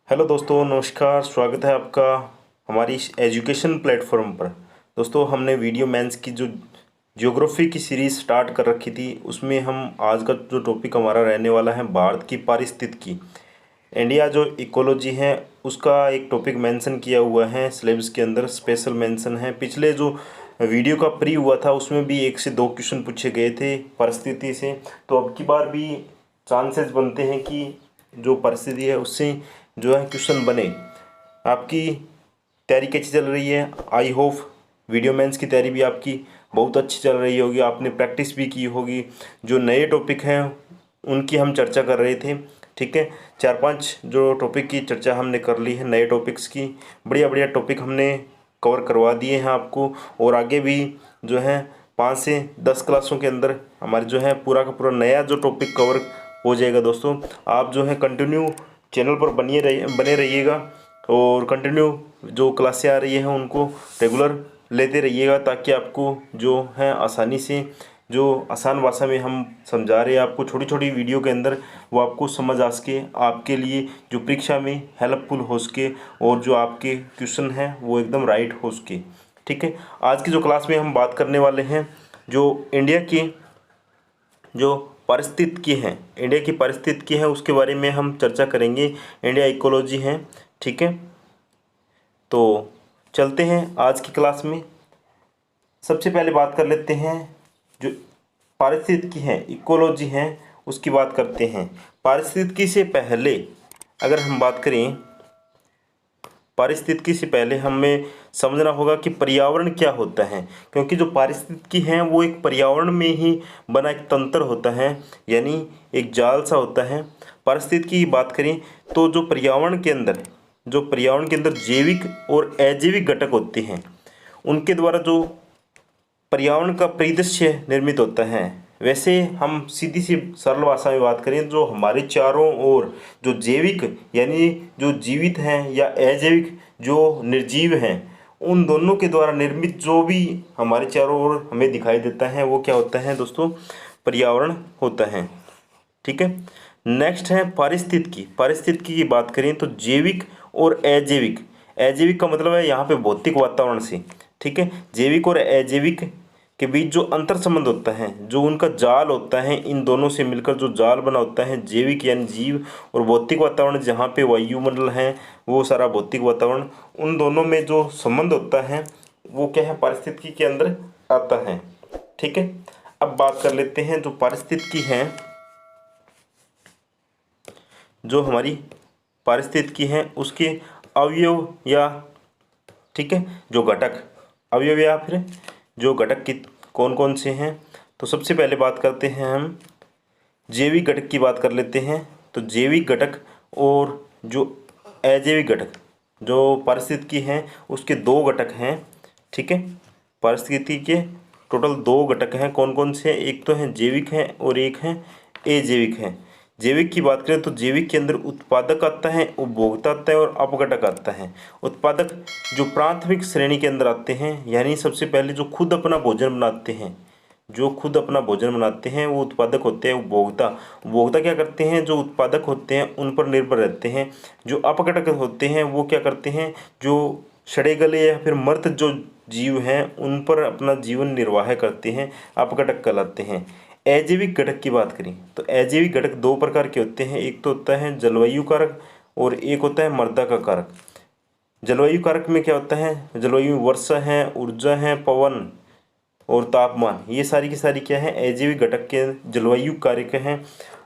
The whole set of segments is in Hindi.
हेलो दोस्तों, नमस्कार। स्वागत है आपका हमारी इस एजुकेशन प्लेटफॉर्म पर। दोस्तों, हमने वीडियो मेंस की जो ज्योग्राफी की सीरीज़ स्टार्ट कर रखी थी, उसमें हम आज का जो टॉपिक हमारा रहने वाला है भारत की पारिस्थितिकी। इंडिया जो इकोलॉजी है उसका एक टॉपिक मेंशन किया हुआ है सिलेबस के अंदर, स्पेशल मेंशन है। पिछले जो वीडियो का प्री हुआ था उसमें भी 1 से 2 क्वेश्चन पूछे गए थे परिस्थिति से, तो अब की बार भी चांसेस बनते हैं कि जो परिस्थिति है उससे जो है क्वेश्चन बने। आपकी तैयारी कैसी चल रही है? आई होप वीडियो मेंस की तैयारी भी आपकी बहुत अच्छी चल रही होगी, आपने प्रैक्टिस भी की होगी। जो नए टॉपिक हैं उनकी हम चर्चा कर रहे थे, ठीक है। 4-5 जो टॉपिक की चर्चा हमने कर ली है, नए टॉपिक्स की, बढ़िया बढ़िया टॉपिक हमने कवर करवा दिए हैं आपको। और आगे भी जो है 5 से 10 क्लासों के अंदर हमारे जो है पूरा का पूरा नया जो टॉपिक कवर हो जाएगा। दोस्तों, आप जो है कंटिन्यू चैनल पर बने रहिएगा और कंटिन्यू जो क्लासें आ रही हैं उनको रेगुलर लेते रहिएगा, ताकि आपको जो है आसानी से, जो आसान भाषा में हम समझा रहे हैं आपको छोटी छोटी वीडियो के अंदर, वो आपको समझ आ सके, आपके लिए जो परीक्षा में हेल्पफुल हो सके और जो आपके क्वेश्चन हैं वो एकदम राइट हो सके, ठीक है। आज की जो क्लास में हम बात करने वाले हैं जो इंडिया की जो परिस्थितिकी है, इंडिया की परिस्थितिकी है, उसके बारे में हम चर्चा करेंगे। इंडिया इकोलॉजी है, ठीक है। तो चलते हैं आज की क्लास में। सबसे पहले बात कर लेते हैं जो पारिस्थितिकी है, इकोलॉजी है, उसकी बात करते हैं। पारिस्थितिकी से पहले अगर हम बात करें, पारिस्थितिकी से पहले हमें समझना होगा कि पर्यावरण क्या होता है, क्योंकि जो पारिस्थितिकी है वो एक पर्यावरण में ही बना एक तंत्र होता है, यानी एक जाल सा होता है। पारिस्थितिकी की बात करें तो जो पर्यावरण के अंदर जैविक और अजैविक घटक होते हैं, उनके द्वारा जो पर्यावरण का परिदृश्य निर्मित होता है। वैसे हम सीधी सी सरल भाषा में बात करें, जो हमारे चारों ओर जो जैविक यानी जो जीवित हैं या अजैविक जो निर्जीव हैं, उन दोनों के द्वारा निर्मित जो भी हमारे चारों ओर हमें दिखाई देता है वो क्या होता है दोस्तों? पर्यावरण होता है, ठीक है। नेक्स्ट है पारिस्थितिकी। पारिस्थितिकी की बात करें तो जैविक और अजैविक, अजैविक का मतलब है यहाँ पे भौतिक वातावरण से, ठीक है। जैविक और अजैविक के बीच जो अंतर संबंध होता है, जो उनका जाल होता है, इन दोनों से मिलकर जो जाल बना होता है, जैविक यानी जीव और भौतिक वातावरण जहाँ पे वायुमंडल है वो सारा भौतिक वातावरण, उन दोनों में जो संबंध होता है वो क्या है? पारिस्थितिकी के अंदर आता है, ठीक है। अब बात कर लेते हैं जो पारिस्थितिकी है, जो हमारी पारिस्थितिकी है उसके अवयव या, ठीक है, जो घटक, अवयव या फिर जो घटक की कौन कौन से हैं। तो सबसे पहले बात करते हैं हम जैविक घटक की बात कर लेते हैं। तो जैविक घटक और जो अजैविक घटक जो पारिस्थितिकी हैं उसके 2 घटक हैं, ठीक है। पारिस्थितिकी के टोटल 2 घटक हैं, कौन कौन से? एक तो है जैविक है और एक है अजैविक है। जैविक की बात करें तो जैविक के अंदर उत्पादक आता है, उपभोक्ता आता है और अपघटक आता है। उत्पादक जो प्राथमिक श्रेणी के अंदर आते हैं, यानी सबसे पहले जो खुद अपना भोजन बनाते हैं, जो खुद अपना भोजन बनाते हैं वो उत्पादक होते हैं। उपभोक्ता, उपभोक्ता क्या करते हैं? जो उत्पादक होते हैं उन पर निर्भर रहते हैं। जो अपघटक होते हैं वो क्या करते हैं? जो सड़े गले या फिर मृत जो जीव हैं उन पर अपना जीवन निर्वाह करते हैं, अपघटक कहलाते हैं। अजैविक घटक की बात करें तो अजैविक घटक 2 प्रकार के होते हैं, एक तो होता है जलवायु कारक और एक होता है मृदा का कारक। जलवायु कारक में क्या होता है? जलवायु में वर्षा है, ऊर्जा है, पवन और तापमान, ये सारी की सारी क्या है? अजैविक घटक के जलवायु कारक हैं।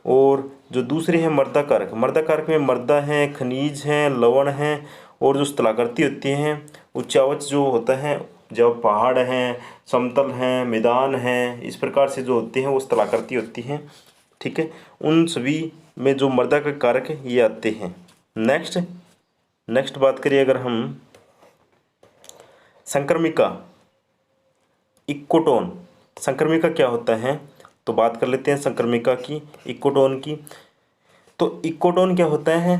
और जो दूसरे हैं मृदा कारक, मृदा कारक में मृदा है, खनिज हैं, लवण हैं और जो स्थलाकृति होती हैं, उच्चावच जो होता है, जब पहाड़ हैं, समतल हैं, मैदान हैं, इस प्रकार से जो होते हैं वो स्थलाकृति होती हैं, ठीक है। उन सभी में जो मृदा का कारक है ये आते हैं। नेक्स्ट बात करिए अगर हम संक्रमिका, इक्कोटोन, संक्रमिका क्या होता है तो बात कर लेते हैं संक्रमिका की, इक्कोटोन की। तो इक्कोटोन क्या होता है?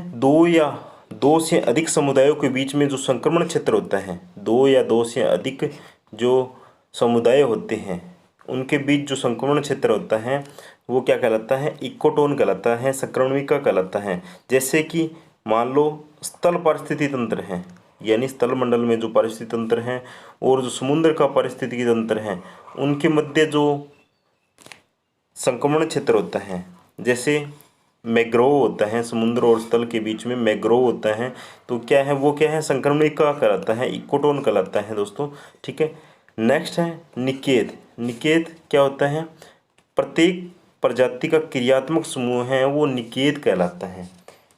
2 से अधिक समुदायों के बीच में जो संक्रमण क्षेत्र होता है, 2 या 2 से अधिक जो समुदाय होते हैं उनके बीच जो संक्रमण क्षेत्र होता है वो क्या कहलाता है? इक्कोटोन कहलाता है, संक्रमणिका कहलाता है। जैसे कि मान लो स्थल पारिस्थितिकी तंत्र हैं, यानी स्थल मंडल में जो पारिस्थितिकी तंत्र हैं और जो समुद्र का पारिस्थितिकी तंत्र है, उनके मध्य जो संक्रमण क्षेत्र होता है, जैसे मैग्रोव होता है, समुद्र और स्थल के बीच में मैग्रोव होता है, तो क्या है वो, क्या है, संक्रमणिका कहलाता है, इकोटोन कहलाता है दोस्तों। ठीक है। नेक्स्ट है निकेत। निकेत क्या होता है, प्रत्येक प्रजाति का क्रियात्मक समूह है वो निकेत कहलाता है,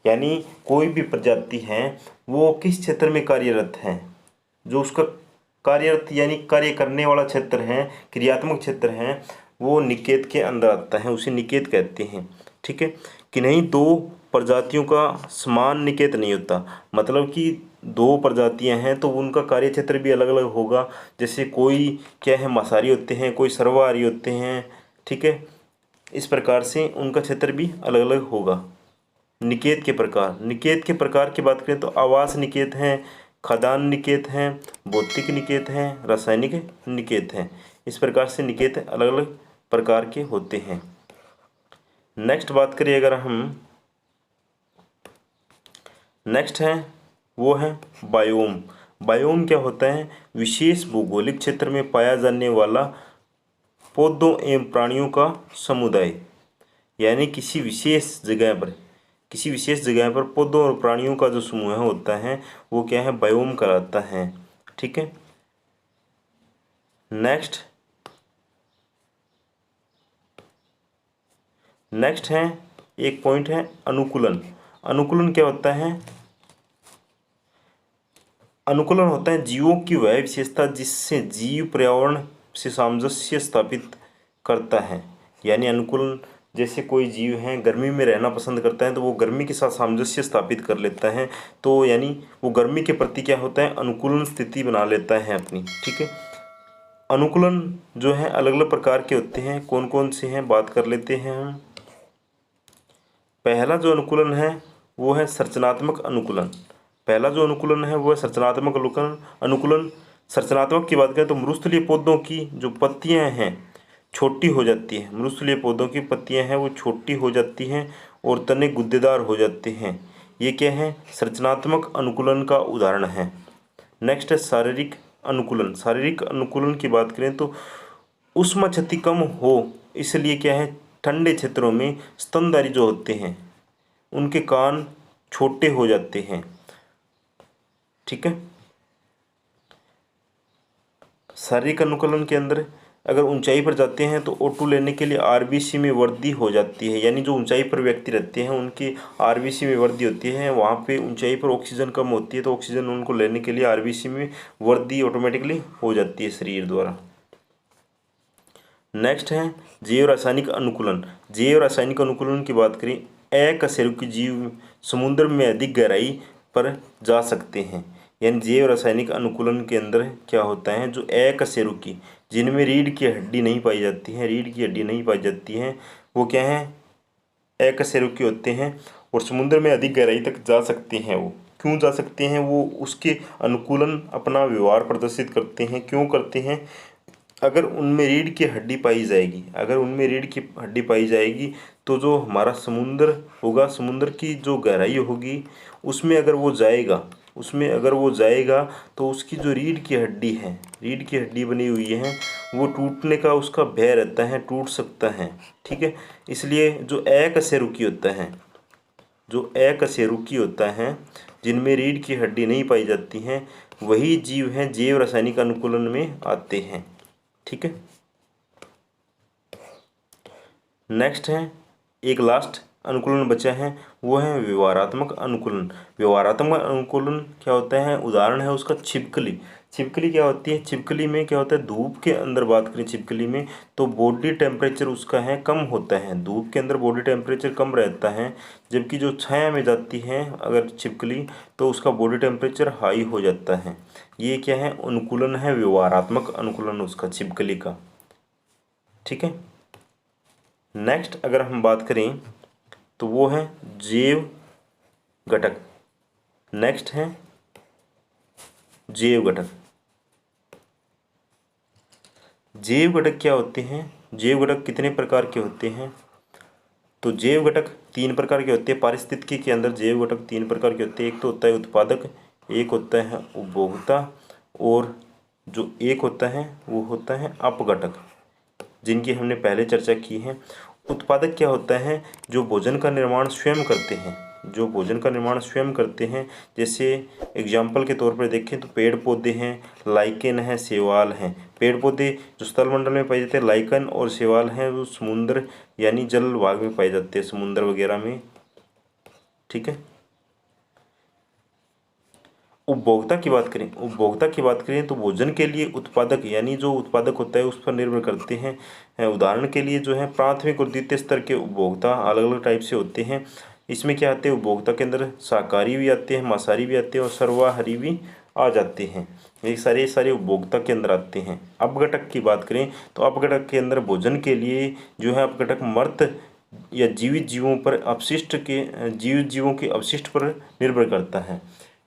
यानी कोई भी प्रजाति है वो किस क्षेत्र में कार्यरत है, जो उसका कार्यरत यानी कार्य करने वाला क्षेत्र है, क्रियात्मक क्षेत्र है, वो निकेत के अंदर आता है, उसे निकेत कहते हैं। ठीक है। कि नहीं, दो प्रजातियों का समान निकेत नहीं होता, मतलब कि दो प्रजातियां हैं तो उनका कार्य क्षेत्र भी अलग अलग होगा। जैसे कोई क्या है, मांसाहारी होते हैं, कोई सर्वाहारी होते हैं। ठीक है। इस प्रकार से उनका क्षेत्र भी अलग अलग होगा। निकेत के प्रकार, निकेत के प्रकार की बात करें तो आवास निकेत हैं, खाद्यान्न निकेत हैं, भौतिक निकेत हैं, रासायनिक निकेत हैं। इस प्रकार से निकेत अलग अलग प्रकार के होते हैं। नेक्स्ट बात करिए अगर हम, नेक्स्ट है वो है बायोम। बायोम क्या होता है, विशेष भौगोलिक क्षेत्र में पाया जाने वाला पौधों एवं प्राणियों का समुदाय, यानी किसी विशेष जगह पर, किसी विशेष जगह पर पौधों और प्राणियों का जो समूह होता है वो क्या है, बायोम कहलाता है। ठीक है। नेक्स्ट नेक्स्ट है एक पॉइंट है अनुकूलन। अनुकूलन क्या होता है, अनुकूलन होता है जीवों की वह विशेषता जिससे जीव पर्यावरण से सामंजस्य स्थापित करता है। यानी अनुकूलन, जैसे कोई जीव है गर्मी में रहना पसंद करता है तो वो गर्मी के साथ सामंजस्य स्थापित कर लेता है, तो यानी वो गर्मी के प्रति क्या होता है, अनुकूलन स्थिति बना लेता है अपनी। ठीक है। अनुकूलन जो है अलग अलग प्रकार के होते हैं, कौन कौन से हैं बात कर लेते हैं हम। पहला जो अनुकूलन है वो है संरचनात्मक अनुकूलन। पहला जो अनुकूलन है वो है संरचनात्मक अनुकूलन। संरचनात्मक की बात करें तो मृस्थलीय पौधों की जो पत्तियां हैं छोटी हो जाती है, मृस्थलीय पौधों की पत्तियां हैं वो छोटी हो जाती हैं और तने गुद्देदार हो जाते हैं। ये क्या है, संरचनात्मक अनुकूलन का उदाहरण है। नेक्स्ट है शारीरिक अनुकूलन। शारीरिक अनुकूलन की बात करें तो ऊष्मा क्षति कम हो, इसलिए क्या है, ठंडे क्षेत्रों में स्तनधारी जो होते हैं उनके कान छोटे हो जाते हैं। ठीक है। शारीरिक अनुकूलन के अंदर अगर ऊंचाई पर जाते हैं तो O2 लेने के लिए आरबीसी में वृद्धि हो जाती है, यानी जो ऊंचाई पर व्यक्ति रहते हैं उनकी आरबीसी में वृद्धि होती है, वहाँ पे ऊंचाई पर ऑक्सीजन कम होती है तो ऑक्सीजन उनको लेने के लिए आरबीसी में वृद्धि ऑटोमेटिकली हो जाती है शरीर द्वारा। नेक्स्ट है जैव रासायनिक अनुकूलन। जैव रासायनिक अनुकूलन की बात करें, अकशेरुकी जीव समुद्र में अधिक गहराई पर जा सकते हैं। यानी जैव रासायनिक अनुकूलन के अंदर क्या होता है, जो अकशेरुकी जिनमें रीढ़ की हड्डी नहीं पाई जाती है, रीढ़ की हड्डी नहीं पाई जाती है, वो क्या है, अकशेरुकी होते हैं और समुद्र में अधिक गहराई तक जा सकते हैं। वो क्यों जा सकते हैं, वो उसके अनुकूलन अपना व्यवहार प्रदर्शित करते हैं। क्यों करते हैं, अगर उनमें रीढ़ की हड्डी पाई जाएगी, अगर उनमें रीढ़ की हड्डी पाई जाएगी तो जो हमारा समुद्र होगा, समुद्र की जो गहराई होगी उसमें अगर वो जाएगा, उसमें अगर वो जाएगा तो उसकी जो रीढ़ की हड्डी है, रीढ़ की हड्डी बनी हुई है, वो टूटने का उसका भय रहता है, टूट सकता है। ठीक है। इसलिए जो अकशेरुकी होता है, जो अकशेरुकी होता है जिनमें रीढ़ की हड्डी नहीं पाई जाती हैं, वही जीव हैं जैव रासायनिक अनुकूलन में आते हैं। ठीक है। नेक्स्ट है एक लास्ट अनुकूलन बचा है, वो है व्यवहारात्मक अनुकूलन। व्यवहारात्मक अनुकूलन क्या होता है, उदाहरण है उसका छिपकली। छिपकली क्या होती है, छिपकली में क्या होता है, धूप के अंदर बात करें छिपकली में तो बॉडी टेम्परेचर उसका है कम होता है, धूप के अंदर बॉडी टेम्परेचर कम रहता है, जबकि जो छाया में जाती है अगर छिपकली तो उसका बॉडी टेम्परेचर हाई हो जाता है। ये क्या है, अनुकूलन है, व्यवहारात्मक अनुकूलन उसका छिपकली का। ठीक है। नेक्स्ट अगर हम बात करें तो वो है जैव घटक। नेक्स्ट है जैव घटक। जैव घटक क्या होते हैं, जैव घटक कितने प्रकार के होते हैं, तो जैव घटक 3 प्रकार के होते हैं पारिस्थितिकी के अंदर। जैव घटक 3 प्रकार के होते हैं। एक तो होता है उत्पादक, एक होता है उपभोक्ता, और जो एक होता है वो होता है अपघटक, जिनकी हमने पहले चर्चा की है। उत्पादक क्या होता है? जो भोजन का निर्माण स्वयं करते हैं, जो भोजन का निर्माण स्वयं करते हैं। जैसे एग्जाम्पल के तौर पर देखें तो पेड़ पौधे हैं, लाइकेन है, शैवाल हैं। पेड़ पौधे जो स्थलमंडल में पाए जाते हैं, लाइकन और शैवाल हैं वो समुद्र यानी जल भाग में पाए जाते हैं, समुद्र वगैरह में। ठीक है। उपभोक्ता की बात करें, उपभोक्ता की बात करें तो भोजन के लिए उत्पादक यानी जो उत्पादक होता है उस पर निर्भर करते हैं। उदाहरण के लिए जो है प्राथमिक और द्वितीय स्तर के उपभोक्ता अलग अलग टाइप से होते हैं। इसमें क्या आते हैं? उपभोक्ता के अंदर शाकाहारी भी आते हैं, मांसाहारी भी आते हैं और सर्वाहारी भी आ जाते हैं। ये सारे उपभोक्ता के अंदर आते हैं। अपघटक की बात करें तो अपघटक के अंदर भोजन के लिए जो है अपघटक मृत या जीवित जीवों पर जीवित जीवों के अवशिष्ट पर निर्भर करता है।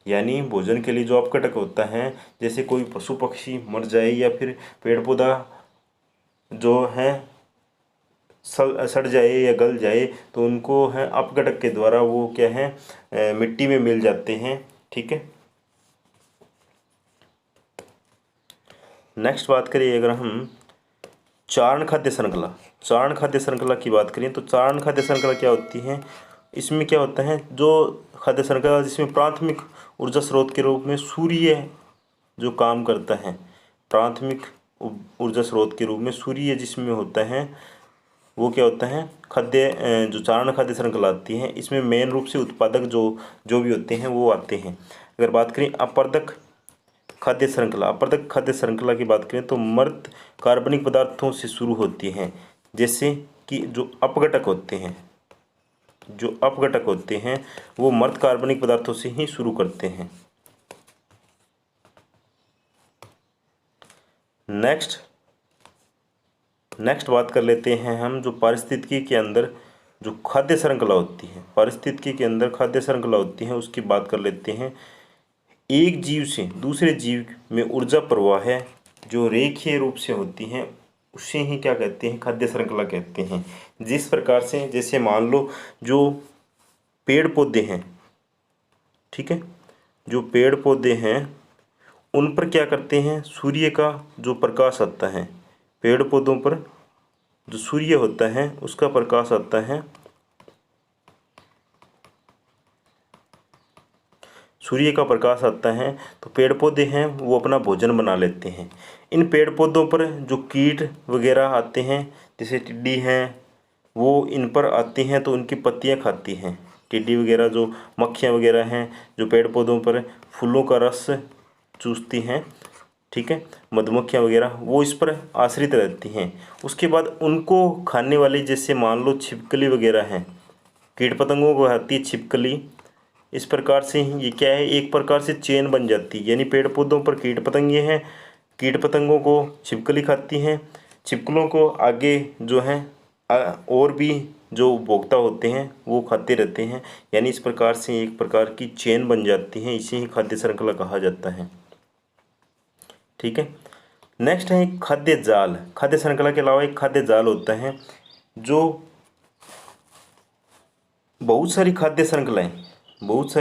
यानी भोजन के लिए जो अपघटक होता है, जैसे कोई पशु पक्षी मर जाए या फिर पेड़ पौधा जो है सड़ जाए या गल जाए, तो उनको है अपघटक के द्वारा वो क्या है मिट्टी में मिल जाते हैं। ठीक है। नेक्स्ट बात करिए अगर हम चारण खाद्य श्रृंखला, चारण खाद्य श्रृंखला की बात करें तो चारण खाद्य श्रृंखला क्या होती है? इसमें क्या होता है? जो खाद्य श्रृंखला जिसमें प्राथमिक ऊर्जा स्रोत के रूप में सूर्य जो काम करता है, प्राथमिक ऊर्जा स्रोत के रूप में सूर्य जिसमें होता है, वो क्या होता है? जो चारण खाद्य श्रृंखला आती है, इसमें मेन रूप से उत्पादक जो भी होते हैं वो आते हैं। अगर बात करें अपरदक खाद्य श्रृंखला, अपरदक खाद्य श्रृंखला की बात करें तो मृत कार्बनिक पदार्थों से शुरू होती हैं। जैसे कि जो अपघटक होते हैं वो मृत कार्बनिक पदार्थों से ही शुरू करते हैं। नेक्स्ट बात कर लेते हैं हम जो पारिस्थितिकी के अंदर जो खाद्य श्रृंखला होती है, पारिस्थितिकी के अंदर खाद्य श्रृंखला होती है उसकी बात कर लेते हैं। एक जीव से दूसरे जीव में ऊर्जा प्रवाह है जो रेखीय रूप से होती है, उसे ही क्या कहते हैं? खाद्य श्रृंखला कहते हैं। जिस प्रकार से जैसे मान लो जो पेड़ पौधे हैं, ठीक है, जो पेड़ पौधे हैं उन पर क्या करते हैं? सूर्य का जो प्रकाश आता है, पेड़ पौधों पर जो सूर्य होता है उसका प्रकाश आता है, सूर्य का प्रकाश आता है तो पेड़ पौधे हैं वो अपना भोजन बना लेते हैं। इन पेड़ पौधों पर जो कीट वगैरह आते हैं, जैसे टिड्डी हैं, वो इन पर आती हैं तो उनकी पत्तियां खाती हैं। टिड्डी वगैरह जो मक्खियाँ वगैरह हैं जो पेड़ पौधों पर फूलों का रस चूसती हैं, ठीक है, मधुमक्खियाँ वगैरह वो इस पर आश्रित रहती हैं। उसके बाद उनको खाने वाली जैसे मान लो छिपकली वगैरह हैं, कीट पतंगों को खाती है छिपकली। इस प्रकार से ये क्या है? एक प्रकार से चेन बन जाती है। यानी पेड़ पौधों पर कीट पतंगे हैं, कीट पतंगों को छिपकली खाती हैं, छिपकलों को आगे जो है और भी जो उपभोक्ता होते हैं वो खाते रहते हैं। यानी इस प्रकार से एक प्रकार की चेन बन जाती है, इसे ही खाद्य श्रृंखला कहा जाता है। ठीक है। नेक्स्ट है एक खाद्य जाल। खाद्य श्रृंखला के अलावा एक खाद्य जाल होता है जो बहुत सारी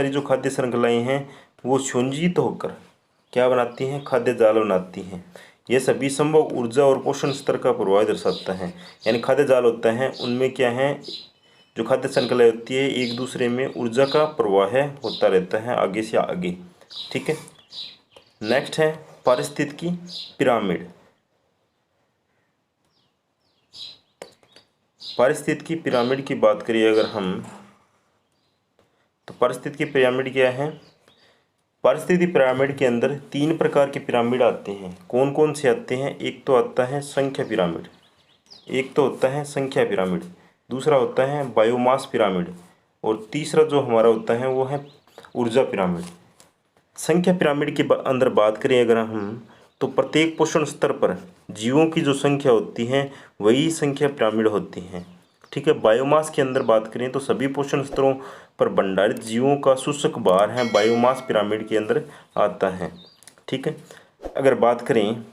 जो खाद्य श्रृंखलाएं हैं वो संयोजित होकर क्या बनाती हैं? खाद्य जाल बनाती हैं। यह सभी संभव ऊर्जा और पोषण स्तर का प्रभाव दर्शाता है। यानी खाद्य जाल होता है उनमें क्या है? जो खाद्य श्रृंखला होती है एक दूसरे में ऊर्जा का प्रवाह होता रहता है आगे से आगे। ठीक है। नेक्स्ट है पारिस्थितिकी पिरामिड। पारिस्थितिकी पिरामिड की बात करिए अगर हम, तो पारिस्थितिकी पिरामिड क्या है? पारिस्थितिकी पिरामिड के अंदर 3 प्रकार के पिरामिड आते हैं। कौन कौन से आते हैं? एक तो आता है संख्या पिरामिड, दूसरा होता है बायोमास पिरामिड, और तीसरा जो हमारा होता है वो है ऊर्जा पिरामिड। संख्या पिरामिड के अंदर बात करें अगर हम, तो प्रत्येक पोषण स्तर पर जीवों की जो संख्या होती है वही संख्या पिरामिड होती है। ठीक है। बायोमास के अंदर बात करें तो सभी पोषण स्तरों पर भंडारित जीवों का शुष्क भार है बायोमास पिरामिड के अंदर आता है। ठीक है। अगर बात करें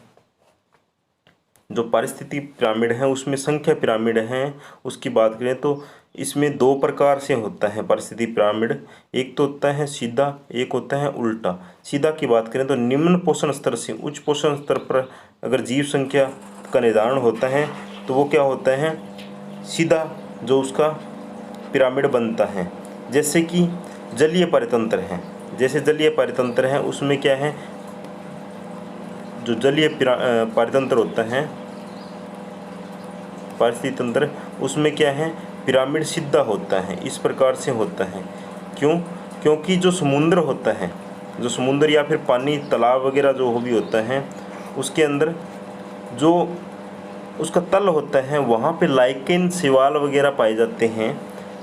जो पारिस्थितिकी पिरामिड है उसमें संख्या पिरामिड है, उसकी बात करें तो इसमें दो प्रकार से होता है पारिस्थितिकी पिरामिड। एक तो होता है सीधा, एक होता है उल्टा। सीधा की बात करें तो निम्न पोषण स्तर से उच्च पोषण स्तर पर अगर जीव संख्या का निर्धारण होता है तो वो क्या होता है, सीधा जो उसका पिरामिड बनता है। जैसे कि जलीय पारितंत्र है, जैसे जलीय पारितंत्र है उसमें क्या है, जो जलीय पारितंत्र होता है पारिस्थितिकी तंत्र, उसमें क्या है, पिरामिड सीधा होता है, इस प्रकार से होता है। क्यों? क्योंकि जो समुद्र होता है, जो समुद्र या फिर पानी तालाब वगैरह जो भी होता है, उसके अंदर जो उसका तल होता है वहाँ पे लाइकेन शैवाल वगैरह पाए जाते हैं।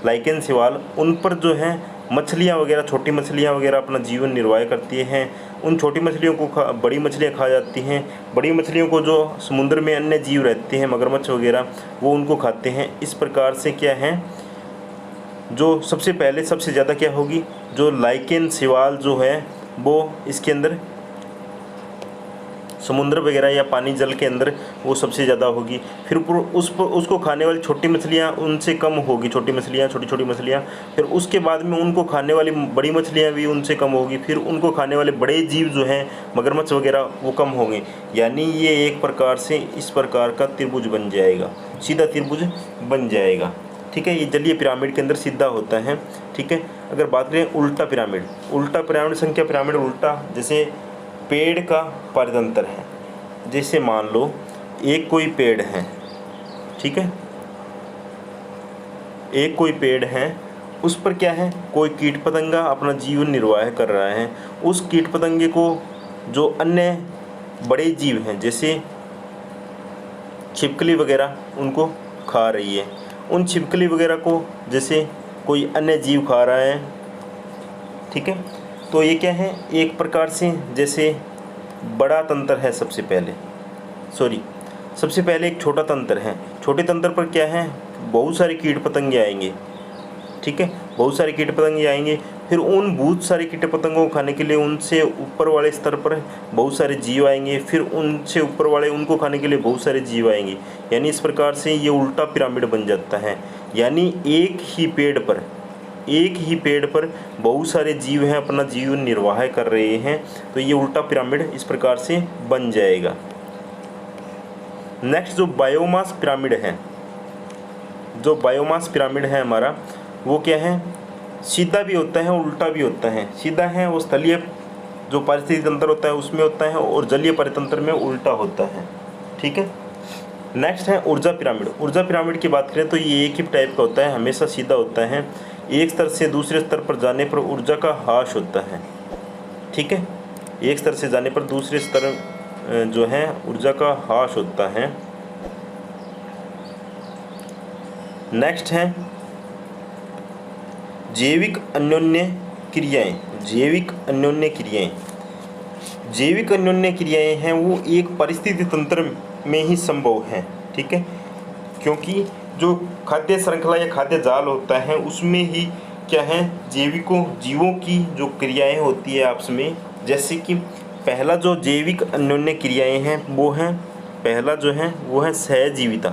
लाइकेन शैवाल, उन पर जो है मछलियाँ वगैरह, छोटी मछलियाँ वगैरह अपना जीवन निर्वाह करती हैं। उन छोटी मछलियों को बड़ी मछलियाँ खा जाती हैं। बड़ी मछलियों को जो समुद्र में अन्य जीव रहते हैं, मगरमच्छ वगैरह, वो उनको खाते हैं। इस प्रकार से क्या है, जो सबसे पहले सबसे ज़्यादा क्या होगी, जो लाइकेन शैवाल जो है वो इसके अंदर समुद्र वगैरह या पानी जल के अंदर वो सबसे ज़्यादा होगी। फिर उसको खाने वाली छोटी मछलियाँ उनसे कम होगी, छोटी मछलियाँ, छोटी छोटी मछलियाँ। फिर उसके बाद में उनको खाने वाली बड़ी मछलियाँ भी उनसे कम होगी। फिर उनको खाने वाले बड़े जीव जो हैं मगरमच्छ वगैरह वो कम होंगे। यानी ये एक प्रकार से इस प्रकार का त्रिभुज बन जाएगा, सीधा त्रिभुज बन जाएगा। ठीक है, ये जलीय पिरामिड के अंदर सीधा होता है। ठीक है, अगर बात करें उल्टा पिरामिड, उल्टा पिरामिड, संख्या पिरामिड उल्टा, जैसे पेड़ का पारितंत्र है। जैसे मान लो एक कोई पेड़ है, ठीक है, एक कोई पेड़ है, उस पर क्या है, कोई कीट पतंगा अपना जीवन निर्वाह कर रहा है। उस कीट पतंगे को जो अन्य बड़े जीव हैं जैसे छिपकली वगैरह उनको खा रही है। उन छिपकली वगैरह को जैसे कोई अन्य जीव खा रहा है। ठीक है, तो ये क्या है, एक प्रकार से जैसे बड़ा तंत्र है, सबसे पहले एक छोटा तंत्र है। छोटे तंत्र पर क्या है, बहुत सारे कीट पतंगे आएंगे। ठीक है, बहुत सारे कीट पतंगे आएंगे। फिर उन बहुत सारे कीट पतंगों को खाने के लिए उनसे ऊपर वाले स्तर पर बहुत सारे जीव आएंगे। फिर उनसे ऊपर वाले उनको खाने के लिए बहुत सारे जीव आएंगे। यानी इस प्रकार से ये उल्टा पिरामिड बन जाता है। यानी एक ही पेड़ पर बहुत सारे जीव हैं अपना जीवन निर्वाह कर रहे हैं, तो ये उल्टा पिरामिड इस प्रकार से बन जाएगा। नेक्स्ट जो बायोमास पिरामिड है, जो बायोमास पिरामिड है हमारा, वो क्या है, सीधा भी होता है उल्टा भी होता है। सीधा है वो स्थलीय जो पारिस्थितिकी तंत्र होता है उसमें होता है, और जलीय परितंत्र में उल्टा होता है। ठीक है, नेक्स्ट है ऊर्जा पिरामिड। ऊर्जा पिरामिड की बात करें तो ये एक ही टाइप का होता है, हमेशा सीधा होता है। एक स्तर से दूसरे स्तर पर जाने पर ऊर्जा का ह्रास होता है। ठीक है, एक स्तर से जाने पर दूसरे स्तर जो है ऊर्जा का ह्रास होता है। नेक्स्ट है जैविक अन्योन्य क्रियाएं। जैविक अन्योन्य क्रियाएं हैं वो एक परिस्थिति तंत्र में ही संभव है। ठीक है, क्योंकि जो खाद्य श्रृंखला या खाद्य जाल होता है उसमें ही क्या है, जीवों की जो क्रियाएं होती है आपस में। जैसे कि पहला जो जैविक अन्योन्य क्रियाएं हैं वो है, पहला जो है वो है सहजीविता।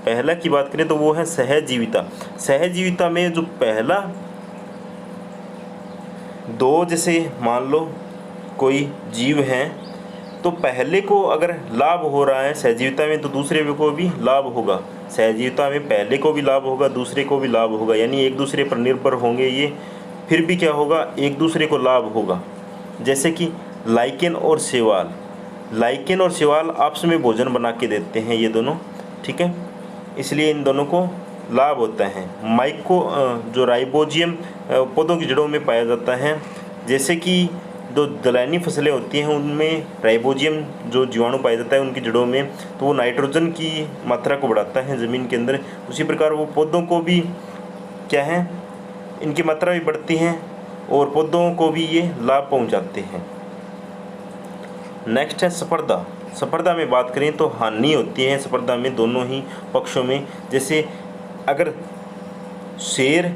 पहला की बात करें तो वो है सहजीविता। सहजीविता में जो पहला दो, जैसे मान लो कोई जीव हैं तो पहले को अगर लाभ हो रहा है सहजीविता में तो दूसरे को भी लाभ होगा। सहजीविता में पहले को भी लाभ होगा, दूसरे को भी लाभ होगा, यानी एक दूसरे पर निर्भर होंगे ये, फिर भी क्या होगा, एक दूसरे को लाभ होगा। जैसे कि लाइकेन और शैवाल आपस में भोजन बना के देते हैं ये दोनों। ठीक है, इसलिए इन दोनों को लाभ होता है। जो राइबोजियम पौधों की जड़ों में पाया जाता है। जैसे कि जो दलहनी फसलें होती हैं उनमें राइबोजियम जो जीवाणु पाया जाता है उनकी जड़ों में, तो वो नाइट्रोजन की मात्रा को बढ़ाता है ज़मीन के अंदर। उसी प्रकार वो पौधों को भी क्या है, इनकी मात्रा भी बढ़ती है और पौधों को भी ये लाभ पहुंचाते हैं। नेक्स्ट है स्पर्धा में बात करें तो हानि होती है स्पर्धा में दोनों ही पक्षों में। जैसे अगर शेर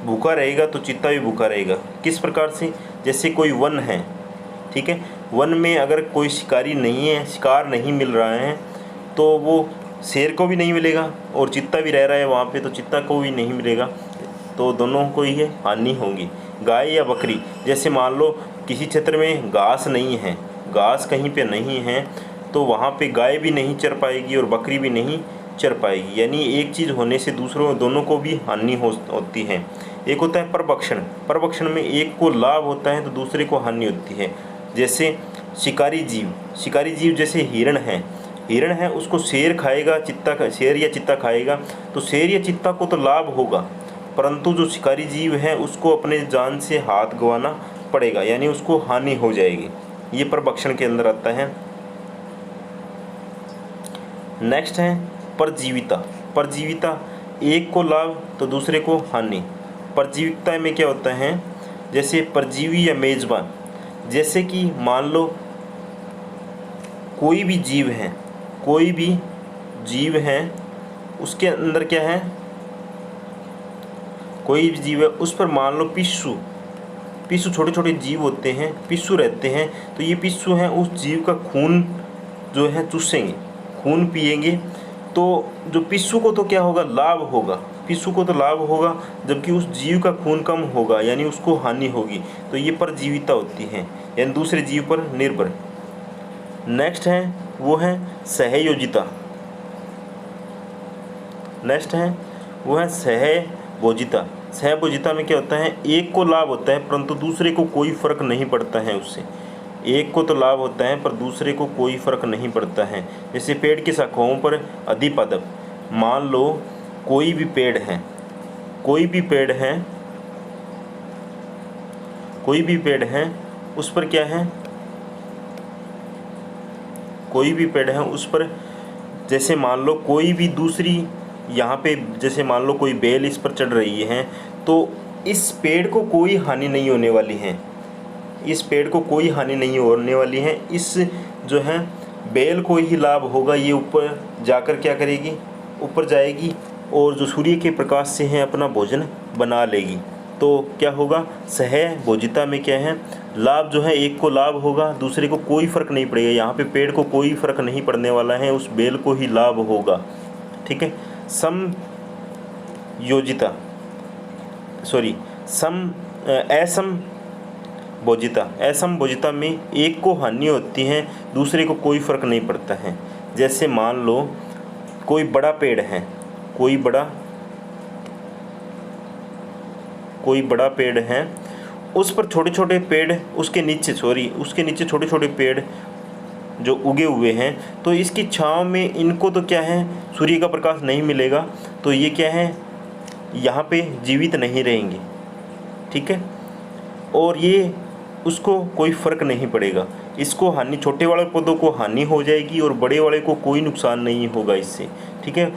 भूखा रहेगा तो चीता भी भूखा रहेगा। किस प्रकार से, जैसे कोई वन है, ठीक है, वन में अगर कोई शिकारी नहीं है, शिकार नहीं मिल रहा है, तो वो शेर को भी नहीं मिलेगा और चीता भी रह रहा है वहाँ पे तो चीता को भी नहीं मिलेगा, तो दोनों को ही हानि होगी। गाय या बकरी, जैसे मान लो किसी क्षेत्र में घास नहीं है, घास कहीं पे नहीं है, तो वहाँ पे गाय भी नहीं चर पाएगी और बकरी भी नहीं चर पाएगी, यानी एक चीज़ होने से दोनों को भी हानि होती है। एक होता है परभक्षण, परभक्षण में एक को लाभ होता है तो दूसरे को हानि होती है। जैसे शिकारी जीव जैसे हिरण है, उसको शेर खाएगा, शेर या चीता खाएगा तो शेर या चीता को तो लाभ होगा, परंतु जो शिकारी जीव है उसको अपने जान से हाथ गंवाना पड़ेगा, यानी उसको हानि हो जाएगी। ये परभक्षण के अंदर आता है। नेक्स्ट है परजीविता, एक को लाभ तो दूसरे को हानि। परजीविता में क्या होता है, जैसे परजीवी या मेजबान, जैसे कि मान लो कोई भी जीव है उसके अंदर क्या है, कोई भी जीव है उस पर मान लो पिस्सू छोटे छोटे जीव होते हैं, पिस्सू रहते हैं, तो ये पिस्सू हैं उस जीव का खून जो है चूसेंगे, खून पिएंगे, तो जो पिस्सू को तो क्या होगा, लाभ होगा, पिस्सू को तो लाभ होगा, जबकि उस जीव का खून कम होगा यानी उसको हानि होगी। तो ये परजीविता होती है, यानी दूसरे जीव पर निर्भर। नेक्स्ट है वो है सहयोजिता, सहभोजिता में क्या होता है, एक को लाभ होता है परंतु दूसरे को कोई फर्क नहीं पड़ता है उससे, एक को तो लाभ होता है पर दूसरे को कोई फर्क नहीं पड़ता है। जैसे पेड़ की शाखाओं पर अधिपादप, मान लो कोई भी पेड़ है उस पर क्या है, कोई भी पेड़ है उस पर, जैसे मान लो कोई भी दूसरी यहाँ पे, जैसे मान लो कोई बेल इस पर चढ़ रही है तो इस पेड़ को कोई हानि नहीं होने वाली है, इस जो है बेल को ही लाभ होगा, ये ऊपर जाकर क्या करेगी, ऊपर जाएगी और जो सूर्य के प्रकाश से है अपना भोजन बना लेगी। तो क्या होगा, सहभोजिता में क्या है, लाभ जो है एक को लाभ होगा, दूसरे को कोई फर्क नहीं पड़ेगा, यहाँ पे पेड़ को कोई फर्क नहीं पड़ने वाला है, उस बेल को ही लाभ होगा। ठीक है। असमभोजिता में एक को हानि होती है, दूसरे को कोई फर्क नहीं पड़ता है। जैसे मान लो कोई बड़ा पेड़ है, कोई बड़ा पेड़ है, उस पर छोटे छोटे पेड़, उसके नीचे छोटे छोटे पेड़ जो उगे हुए हैं, तो इसकी छांव में इनको तो क्या है, सूर्य का प्रकाश नहीं मिलेगा, तो ये क्या है, यहाँ पे जीवित नहीं रहेंगे। ठीक है, और ये उसको कोई फर्क नहीं पड़ेगा, इसको हानि, छोटे वाले पौधों को हानि हो जाएगी और बड़े वाले को कोई नुकसान नहीं होगा इससे। ठीक है।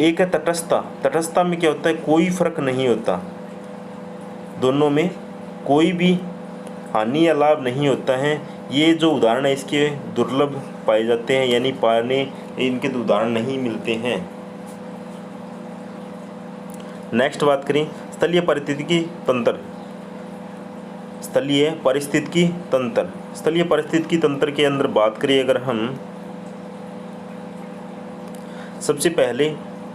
एक है तटस्थता में क्या होता है, कोई फर्क नहीं होता, दोनों में कोई भी हानि या लाभ नहीं होता है। ये जो उदाहरण है इसके दुर्लभ पाए जाते हैं, यानी पाने इनके तो उदाहरण नहीं मिलते हैं। नेक्स्ट बात करें स्थलीय पारिस्थितिकी तंत्र के अंदर बात करें अगर हम, सबसे पहले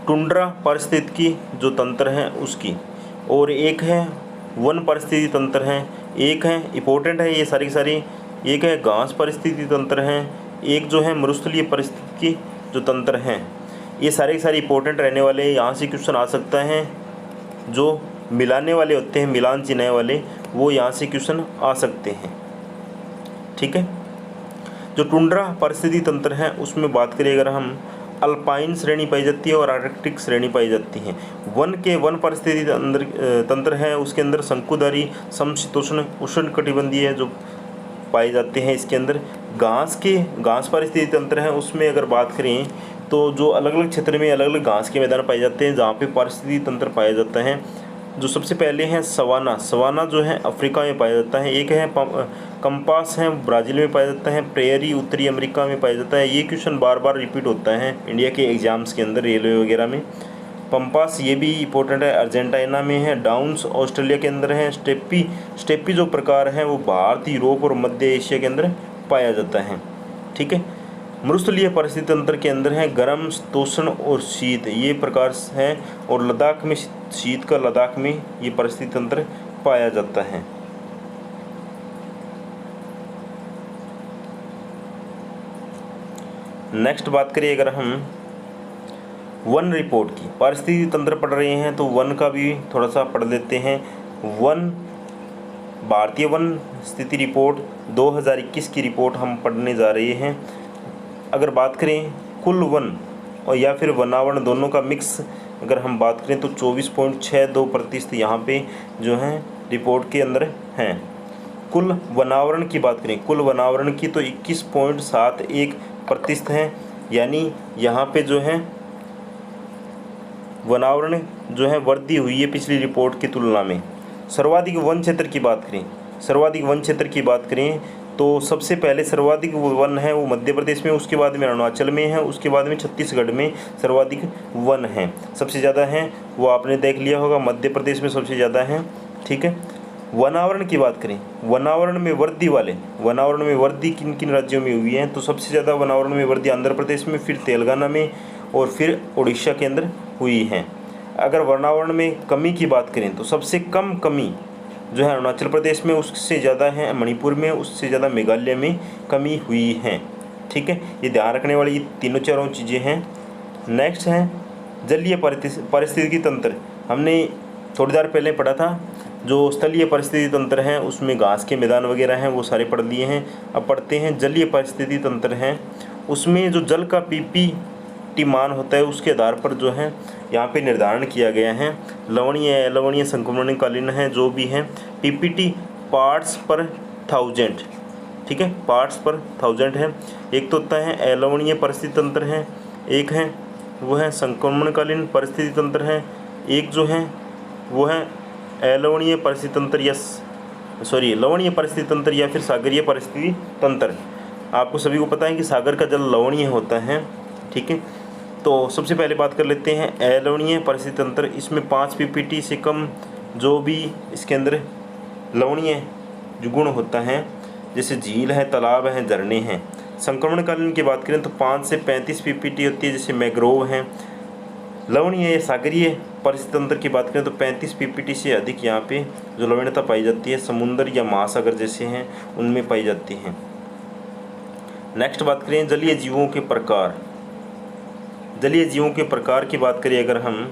टुंड्रा पारिस्थितिकी जो तंत्र है उसकी, और एक है वन पारिस्थितिकी तंत्र है, एक है इंपॉर्टेंट है ये सारी की सारी, एक है घास पारिस्थितिकी तंत्र है, एक जो है मरुस्थलीय पारिस्थितिकी जो तंत्र हैं। ये सारे के सारे इंपॉर्टेंट रहने वाले, यहाँ से क्वेश्चन आ सकता है, जो मिलाने वाले होते हैं, मिलान चिन्ह वाले, वो यहाँ से क्वेश्चन आ सकते हैं। ठीक है। जो टुंड्रा पारिस्थितिकी तंत्र है उसमें बात करें अगर हम, अल्पाइन श्रेणी पाई जाती है और आर्कटिक श्रेणी पाई जाती है। वन पारिस्थितिकी तंत्र है उसके अंदर शंकुधारी, समशीतोष्ण, उष्णकटिबंधीय जो पाए जाते हैं। इसके अंदर घास पारिस्थितिकी तंत्र है उसमें अगर बात करें तो जो अलग अलग क्षेत्र में अलग अलग घास के मैदान पाए जाते हैं जहाँ पे पारिस्थितिकी तंत्र पाया जाता है। जो सबसे पहले है सवाना जो है अफ्रीका में पाया जाता है, एक है कंपास है ब्राज़ील में पाया जाता है, प्रेयरी उत्तरी अमेरिका में पाया जाता है। ये क्वेश्चन बार बार रिपीट होता है इंडिया के एग्जाम्स के अंदर, रेलवे वगैरह में। पंपास ये भी इंपॉर्टेंट है, अर्जेंटीना में है, डाउन्स ऑस्ट्रेलिया के अंदर है, स्टेपी जो प्रकार है वो भारत, यूरोप और मध्य एशिया के अंदर पाया जाता है। ठीक है। मरुस्थलीय परिस्थिति तंत्र के अंदर है गर्म, तोषण और शीत, ये प्रकार है। और लद्दाख में शीत का, लद्दाख में ये परिस्थिति तंत्र पाया जाता है। नेक्स्ट बात करिए अगर हम वन रिपोर्ट की, पारिस्थितिकी तंत्र पढ़ रहे हैं तो वन का भी थोड़ा सा पढ़ लेते हैं। वन, भारतीय वन स्थिति रिपोर्ट 2021 की रिपोर्ट हम पढ़ने जा रहे हैं। अगर बात करें कुल वन और या फिर वनावरण दोनों का मिक्स अगर हम बात करें तो 24.62% यहाँ पे जो है रिपोर्ट के अंदर हैं। कुल वनावरण की बात करें, कुल वनावरण की तो 21.71% है, यानी यहाँ पे जो है वनावरण जो है वृद्धि हुई है पिछली रिपोर्ट की तुलना में। सर्वाधिक वन क्षेत्र की बात करें, सर्वाधिक वन क्षेत्र की बात करें तो सबसे पहले सर्वाधिक वन है वो मध्य प्रदेश में, उसके बाद में अरुणाचल में है, उसके बाद में छत्तीसगढ़ में सर्वाधिक वन हैं। सबसे ज़्यादा हैं वो आपने देख लिया होगा, मध्य प्रदेश में सबसे ज़्यादा हैं। ठीक है, वनावरण की बात करें, वनावरण में वृद्धि वाले, वनावरण में वृद्धि किन किन राज्यों में हुई है तो सबसे ज़्यादा वनावरण में वृद्धि आंध्र प्रदेश में, फिर तेलंगाना में और फिर उड़ीसा के अंदर हुई है। अगर वनावरण में कमी की बात करें तो सबसे कम कमी जो है अरुणाचल प्रदेश में, उससे ज़्यादा है मणिपुर में, उससे ज़्यादा मेघालय में कमी हुई है। ठीक है, ये ध्यान रखने वाली ये तीनों चारों चीज़ें हैं। नेक्स्ट है जलीय पारिस्थितिकी तंत्र, हमने थोड़ी देर पहले पढ़ा था। जो स्थलीय परिस्थिति तंत्र है उसमें घास के मैदान वगैरह हैं वो सारे पढ़ लिए हैं। अब पढ़ते हैं जलीय परिस्थिति तंत्र हैं, उसमें जो जल का पीपीटी मान होता है उसके आधार पर जो है यहाँ पे निर्धारण किया गया है। लवणीय, अलवणीय, संक्रमणकालीन है जो भी है, पीपीटी पार्ट्स पर 1000। ठीक है, पार्ट्स पर 1000 है। एक तो होता है अलवणीय परिस्थिति तंत्र है, एक है वो है संक्रमणकालीन परिस्थिति तंत्र है, एक जो है वो है अलवणीय परिस्थिति तंत्र या लवणीय परिस्थिति तंत्र या फिर सागरीय परिस्थिति तंत्र। आपको सभी को पता है कि सागर का जल लवणीय होता है। ठीक है, तो सबसे पहले बात कर लेते हैं अलवणीय परिस्थिति तंत्र। इसमें 5 पीपीटी से कम जो भी इसके अंदर लवणीय जो गुण होता है, जैसे झील है, तालाब है, झरने हैं। संक्रमणकालीन की बात करें तो 5 से 35 पीपीटी होती है, जैसे मैग्रोव हैं। लवणीय या सागरीय परिस्थिति तंत्र की बात करें तो 35 पीपीटी से अधिक यहाँ पे जो लवणता पाई जाती है समुद्र या महासागर जैसे हैं उनमें पाई जाती हैं। नेक्स्ट बात करें जलीय जीवों के प्रकार। जलीय जीवों के प्रकार की बात करें अगर हम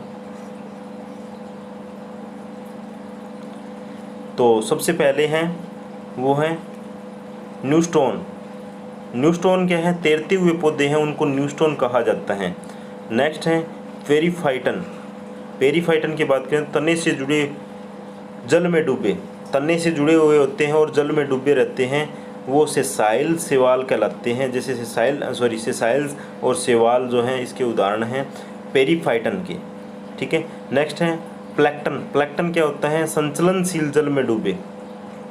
तो सबसे पहले हैं वो है न्यूस्टोन। न्यूस्टोन क्या है, तैरते हुए पौधे हैं उनको न्यूस्टोन कहा जाता है। नेक्स्ट है पेरीफाइटन। पेरीफाइटन की बात करें तने से जुड़े, जल में डूबे, तने से जुड़े हुए होते हैं और जल में डूबे रहते हैं, वो सेसाइल शैवाल कहलाते हैं। जैसे सेसाइल्स और शैवाल जो हैं इसके उदाहरण हैं पेरीफाइटन के। ठीक है, नेक्स्ट है प्लैंकटन। प्लैंकटन क्या होता है, संचलनशील जल में डूबे,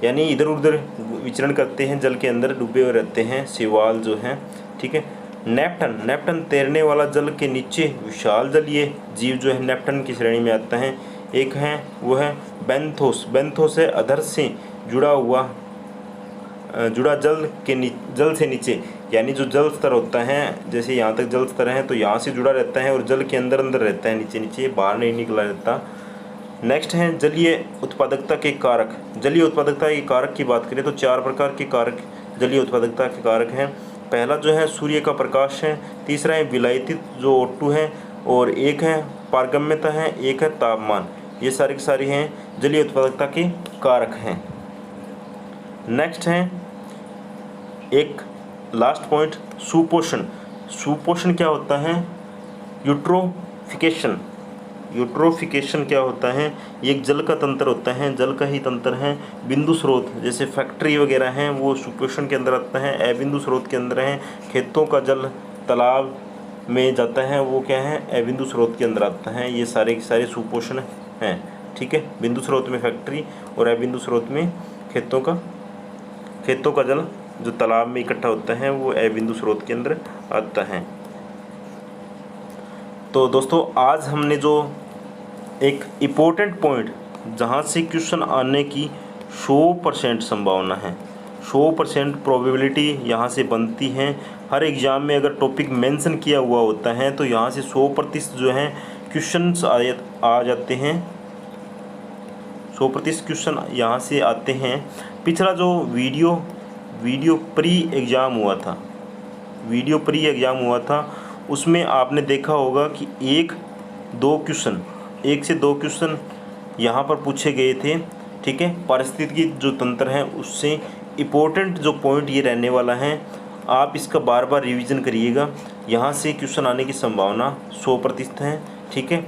यानी इधर उधर विचरण करते हैं, जल के अंदर डूबे हुए रहते हैं शैवाल जो हैं। ठीक है, नेप्टन। नेप्टन तैरने वाला, जल के नीचे विशाल जलीय जीव जो है नेप्टन की श्रेणी में आता है। एक है वो है बेंथोस। बेंथोस है अधर से जुड़ा जल से नीचे, यानी जो जल स्तर होता है, जैसे यहाँ तक जल स्तर है तो यहाँ से जुड़ा रहता है और जल के अंदर अंदर रहता है, नीचे नीचे बाहर नहीं निकला रहता। नेक्स्ट है जलीय उत्पादकता के कारक। जलीय उत्पादकता के कारक की बात करें तो 4 प्रकार के कारक जलीय उत्पादकता के कारक हैं। पहला जो है सूर्य का प्रकाश है, तीसरा है विलायित जो O2 है, और एक है पारगम्यता है, एक है तापमान। ये सारे के सारे हैं जलीय उत्पादकता के कारक हैं। नेक्स्ट है एक लास्ट पॉइंट सुपोषण। सुपोषण क्या होता है, यूट्रोफिकेशन। यूट्रोफिकेशन क्या होता है, ये एक जल का तंत्र होता है, जल का ही तंत्र है। बिंदु स्रोत जैसे फैक्ट्री वगैरह हैं वो सुपोषण के अंदर आता है। अबिंदु स्रोत के अंदर हैं, खेतों का जल तालाब में जाता है वो क्या है, अबिंदु स्रोत के अंदर आता है। ये सारे के सारे सुपोषण हैं। ठीक है, बिंदु स्रोत में फैक्ट्री और अबिंदु स्रोत में खेतों का जल जो तालाब में इकट्ठा होता है वो अबिंदु स्रोत के अंदर आता है। तो दोस्तों आज हमने जो एक इम्पोर्टेंट पॉइंट जहाँ से क्वेश्चन आने की 100% संभावना है, 100% प्रोबेबिलिटी यहाँ से बनती है, हर एग्ज़ाम में अगर टॉपिक मेंशन किया हुआ होता है तो यहाँ से 100% जो है क्वेश्चंस आ जाते हैं, 100% क्वेश्चन यहाँ से आते हैं। पिछला जो वीडियो प्री एग्ज़ाम हुआ था उसमें आपने देखा होगा कि 1 से 2 क्वेश्चन यहाँ पर पूछे गए थे, ठीक है। पारिस्थितिकी जो तंत्र है उससे इम्पोर्टेंट जो पॉइंट ये रहने वाला है, आप इसका बार बार रिवीजन करिएगा, यहाँ से क्वेश्चन आने की संभावना 100% है, ठीक है।